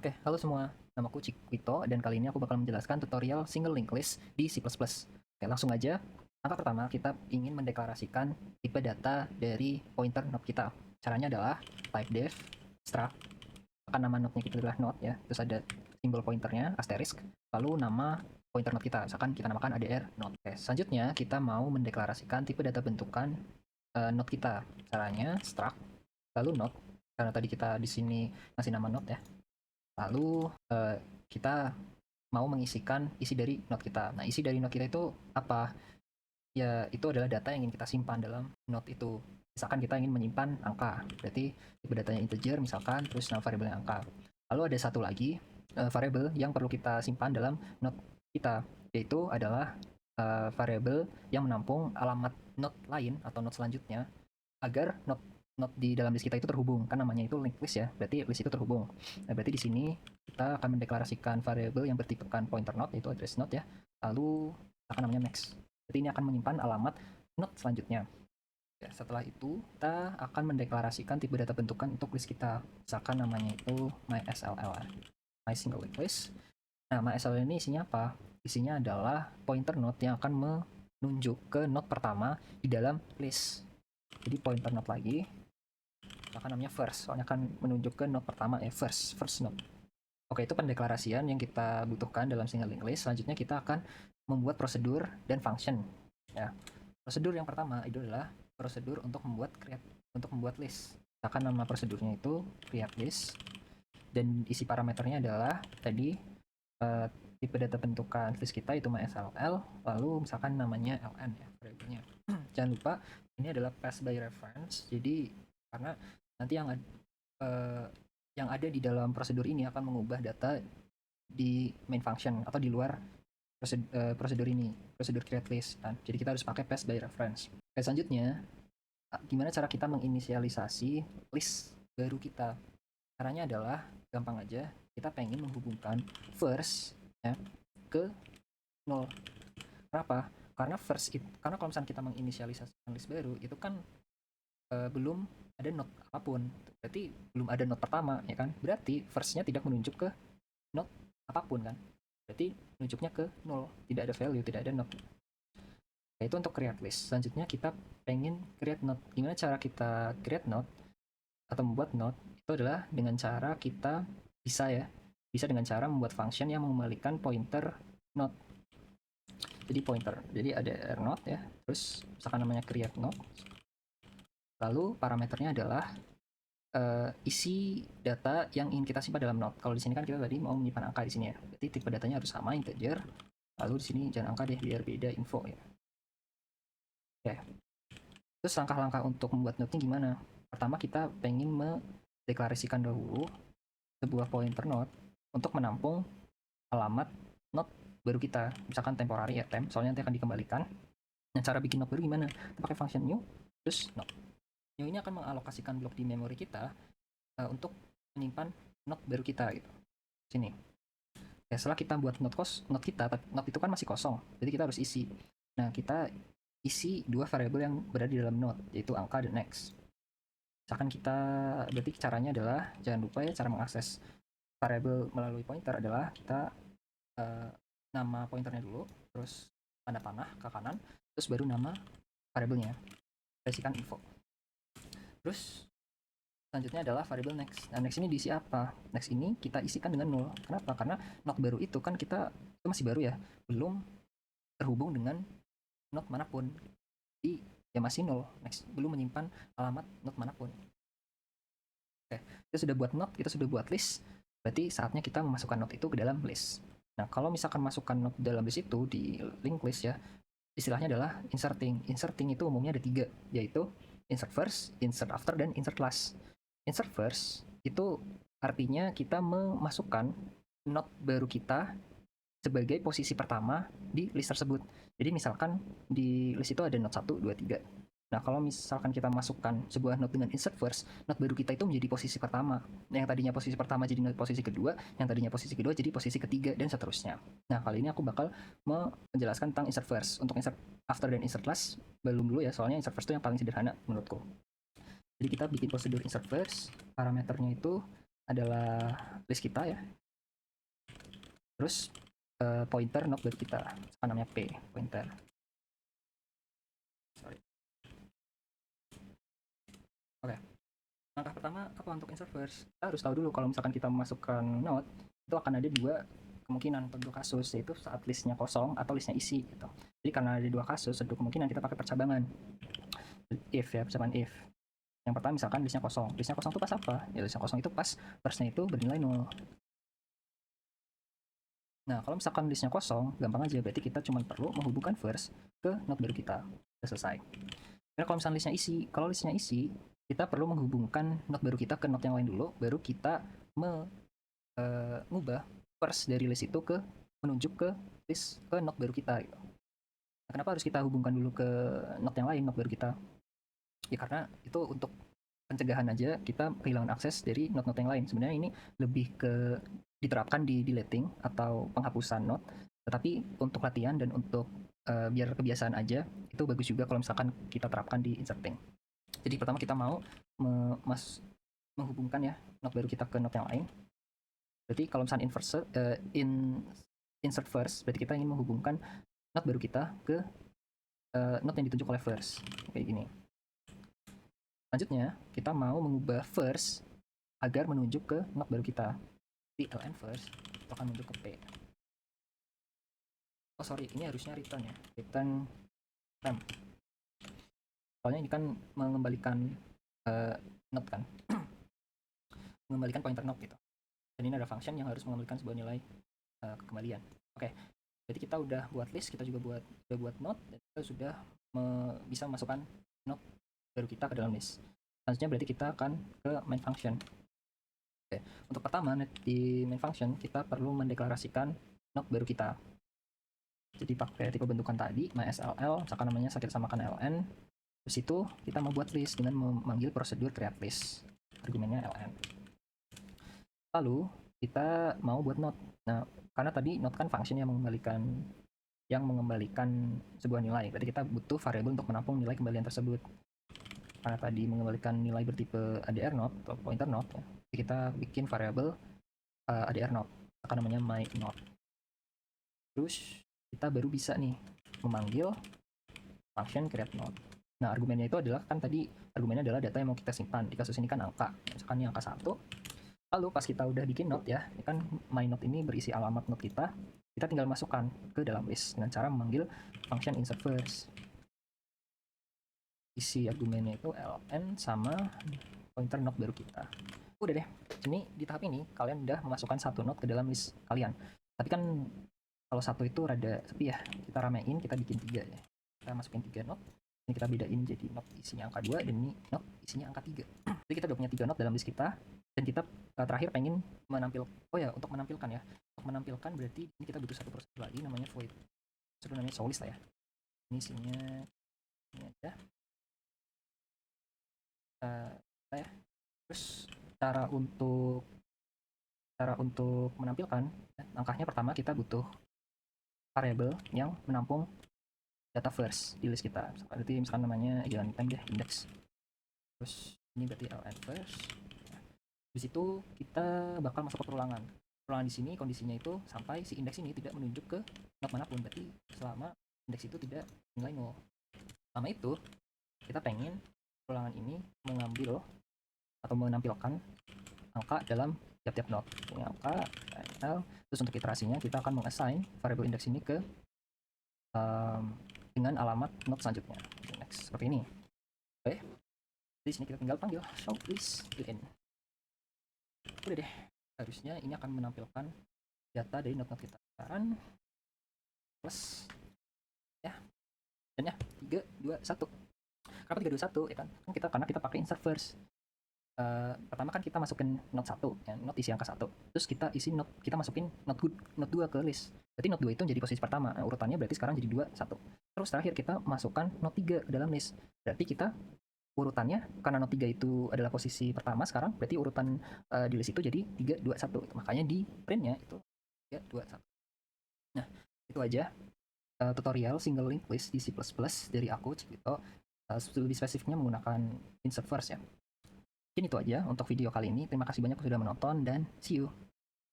Oke, halo semua. Namaku Cikwito dan kali ini aku bakal menjelaskan tutorial single linked list di C++. Oke, langsung aja. Langkah pertama, kita ingin mendeklarasikan tipe data dari pointer node kita. Caranya adalah type def struct, akan nama node-nya kita adalah node ya, terus ada simbol pointernya asterisk, lalu nama pointer node kita, misalkan kita namakan ADR node. Oke, selanjutnya kita mau mendeklarasikan tipe data bentukan node kita. Caranya struct, lalu node, karena tadi kita di sini ngasih nama node ya. Lalu kita mau mengisikan isi dari node kita. Nah, isi dari node kita itu apa? Ya, itu adalah data yang ingin kita simpan dalam node itu. Misalkan kita ingin menyimpan angka, berarti tipe datanya integer misalkan, terus nama variabelnya angka. Lalu ada satu lagi variabel yang perlu kita simpan dalam node kita, yaitu adalah variabel yang menampung alamat node lain atau node selanjutnya agar node node di dalam list kita itu terhubung, kan namanya itu linked list ya, berarti list itu terhubung. Nah, berarti di sini kita akan mendeklarasikan variabel yang bertipekan pointer node, yaitu address node ya, lalu akan namanya max. Jadi ini akan menyimpan alamat node selanjutnya. Ya, setelah itu kita akan mendeklarasikan tipe data bentukan untuk list kita, misalkan namanya itu mySLL, my single linked list. Nah, mySLL ini isinya apa? Isinya adalah pointer node yang akan menunjuk ke node pertama di dalam list. Jadi pointer node lagi, misalkan namanya first, soalnya akan menunjuk ke node pertama ya, first node. Oke, itu pendeklarasian yang kita butuhkan dalam single linked list. Selanjutnya kita akan membuat prosedur dan function ya. Prosedur yang pertama itu adalah prosedur untuk membuat list. Misalkan nama prosedurnya itu create list dan isi parameternya adalah tadi eh, tipe data bentukan list kita itu MySLL, lalu misalkan namanya ln ya variabelnya. Jangan lupa ini adalah pass by reference, jadi karena nanti yang ada di dalam prosedur ini akan mengubah data di main function atau di luar prosedur ini, prosedur create list kan. Jadi kita harus pakai pass by reference. Oke, selanjutnya gimana cara kita menginisialisasi list baru kita? Caranya adalah gampang aja, kita pengen menghubungkan first ya ke 0. Kenapa? Karena kalau misalnya kita menginisialisasikan list baru itu kan belum ada node apapun, berarti belum ada node pertama ya kan, berarti firstnya tidak menunjuk ke node apapun kan, berarti menunjuknya ke 0, tidak ada value, tidak ada node. Nah, itu untuk create list. Selanjutnya kita pengen create node. Gimana cara kita create node atau membuat node? Itu adalah dengan cara kita bisa dengan cara membuat function yang mengembalikan pointer node. Jadi ada r node ya, terus misalkan namanya create node, lalu parameternya adalah isi data yang ingin kita simpan dalam node. Kalau di sini kan kita tadi mau menyimpan angka di sini ya, berarti tipe datanya harus sama integer. Lalu di sini jangan angka deh, biar beda info ya. Oke. Terus langkah-langkah untuk membuat node-nya gimana? Pertama kita pengen mendeklarasikan dahulu sebuah pointer node untuk menampung alamat node baru kita, misalkan temporary ya temp, soalnya nanti akan dikembalikan. Nah, cara bikin node baru gimana? Kita pakai function new terus node. New ini akan mengalokasikan blok di memori kita untuk menyimpan node baru kita gitu. Sini. Ya, setelah kita buat node kita, node itu kan masih kosong, jadi kita harus isi. Nah, kita isi dua variabel yang berada di dalam node, yaitu angka dan next. Misalkan kita, berarti caranya adalah, jangan lupa ya, cara mengakses variabel melalui pointer adalah kita nama pointernya dulu, terus tanda panah ke kanan, terus baru nama variabelnya, kasihkan info. Terus selanjutnya adalah variabel next. Nah, next ini diisi apa? Next ini kita isikan dengan 0. Kenapa? Karena node baru itu kan itu masih baru ya, belum terhubung dengan node manapun. Jadi ya masih 0. Next belum menyimpan alamat node manapun. Oke, kita sudah buat node, kita sudah buat list. Berarti saatnya kita memasukkan node itu ke dalam list. Nah, kalau misalkan masukkan node dalam list itu di linked list ya, istilahnya adalah inserting. Inserting itu umumnya ada 3, yaitu insert first, insert after, dan insert last. Insert first itu artinya kita memasukkan node baru kita sebagai posisi pertama di list tersebut. Jadi misalkan di list itu ada node 1, 2, 3. Nah, kalau misalkan kita masukkan sebuah node dengan insert first, node baru kita itu menjadi posisi pertama. Yang tadinya posisi pertama jadi posisi kedua, yang tadinya posisi kedua jadi posisi ketiga, dan seterusnya. Nah, kali ini aku bakal menjelaskan tentang insert first. Untuk insert after dan insert last belum dulu ya, soalnya insert first itu yang paling sederhana menurutku. Jadi kita bikin prosedur insert first, parameternya itu adalah list kita ya. Terus pointer node baru kita, apa namanya P, pointer. Sorry. Oke. Langkah pertama apa untuk insert first? Kita harus tahu dulu kalau misalkan kita memasukkan node, itu akan ada dua kemungkinan atau dua kasus, yaitu saat listnya kosong atau listnya isi gitu. Jadi karena ada dua kasus, ada dua kemungkinan kita pakai percabangan. If ya, percabangan if. Yang pertama misalkan listnya kosong. Listnya kosong itu pas apa? Ya listnya kosong itu pas firstnya itu bernilai 0. Nah, kalau misalkan listnya kosong, gampang aja. Berarti kita cuma perlu menghubungkan first ke node baru kita. Udah selesai. Nah, kalau misalnya listnya isi, kalau listnya isi, kita perlu menghubungkan node baru kita ke node yang lain dulu, baru kita mengubah first dari list itu ke menunjuk ke list ke node baru kita gitu. Nah, kenapa harus kita hubungkan dulu ke node yang lain, node baru kita? Ya karena itu untuk pencegahan aja kita kehilangan akses dari node-node yang lain. Sebenarnya ini lebih ke diterapkan di deleting atau penghapusan node, tetapi untuk latihan dan untuk biar kebiasaan aja itu bagus juga kalau misalkan kita terapkan di inserting. Jadi pertama kita mau menghubungkan ya node baru kita ke node yang lain. Berarti kalau misalkan insert first, berarti kita ingin menghubungkan node baru kita ke node yang ditunjuk oleh first kayak gini. Selanjutnya, kita mau mengubah first agar menunjuk ke node baru kita. Di ln first, itu akan menunjuk ke p. Oh sorry, ini harusnya return ya. Return temp. Soalnya ini kan mengembalikan node kan. Mengembalikan pointer node gitu. Dan ini ada function yang harus mengembalikan sebuah nilai kekembalian. Oke, jadi kita udah buat list, kita juga udah buat node, dan kita sudah bisa memasukkan node baru kita ke dalam list. Selanjutnya berarti kita akan ke main function. Oke, untuk pertama di main function kita perlu mendeklarasikan node baru kita. Jadi pakai tipe bentukan tadi, mysll, misalkan namanya kita samakan ln. Terus itu kita membuat list dengan memanggil prosedur create list. Argumennya ln. Lalu kita mau buat node. Nah, karena tadi node kan function yang mengembalikan sebuah nilai. Berarti kita butuh variabel untuk menampung nilai kembalian tersebut. Karena tadi mengembalikan nilai bertipe ADR node atau pointer node, ya, jadi kita bikin variabel ADR node, akan namanya my node. Terus kita baru bisa nih memanggil function create node. Nah, argumennya itu adalah kan tadi argumennya adalah data yang mau kita simpan. Di kasus ini kan angka, misalkan ini angka 1. Lalu pas kita udah bikin node ya, ini kan my node ini berisi alamat node kita tinggal masukkan ke dalam list dengan cara memanggil function insert first. Isi argumennya itu ln sama pointer node baru kita. Udah deh, ini di tahap ini kalian udah memasukkan satu node ke dalam list kalian. Tapi kan kalau satu itu rada sepi ya, kita ramein, kita bikin 3 ya. Kita masukin 3 node, ini kita bedain jadi node isinya angka 2 dan ini node isinya angka 3. Jadi kita udah punya 3 node dalam list kita, dan kita terakhir pengen untuk menampilkan berarti ini kita butuh satu prosedur lagi namanya void. Prosedur namanya showList lah ya. Ini isinya ini aja. Ya. Terus cara untuk menampilkan langkahnya pertama kita butuh variabel yang menampung data first di list kita. Berarti misalkan namanya jalan time deh, index. Terus ini berarti ln first. Nah, di situ kita bakal masuk ke perulangan. Perulangan di sini kondisinya itu sampai si indeks ini tidak menunjuk ke node manapun. Berarti selama indeks itu tidak nilai 0. Selama itu kita pengen perulangan ini mengambil atau menampilkan angka dalam tiap-tiap node. Ini angka, terus untuk iterasinya kita akan mengassign variabel index ini ke dengan alamat node selanjutnya. Next, seperti ini. Oke. Di sini kita tinggal panggil show please begin. Udah deh. Harusnya ini akan menampilkan data dari node-node kita. Sekarang plus ya. Dan ya 3 2 1. Kenapa 3 2 1 ya kan? Karena kita pakai insert first. Pertama kan kita masukin node 1 ya, node isi angka 1. Terus kita masukin node 2 ke list. Berarti node 2 itu jadi posisi pertama. Nah, urutannya berarti sekarang jadi 2 1. Terus terakhir kita masukkan node 3 ke dalam list. Berarti kita urutannya karena node 3 itu adalah posisi pertama sekarang, berarti urutan di list itu jadi 3 2 1. Makanya di printnya itu 3 2 1. Nah, itu aja tutorial single linked list di C++ dari aku Cikito. Lebih spesifiknya menggunakan insert first ya. Mungkin itu aja untuk video kali ini. Terima kasih banyak sudah menonton dan see you.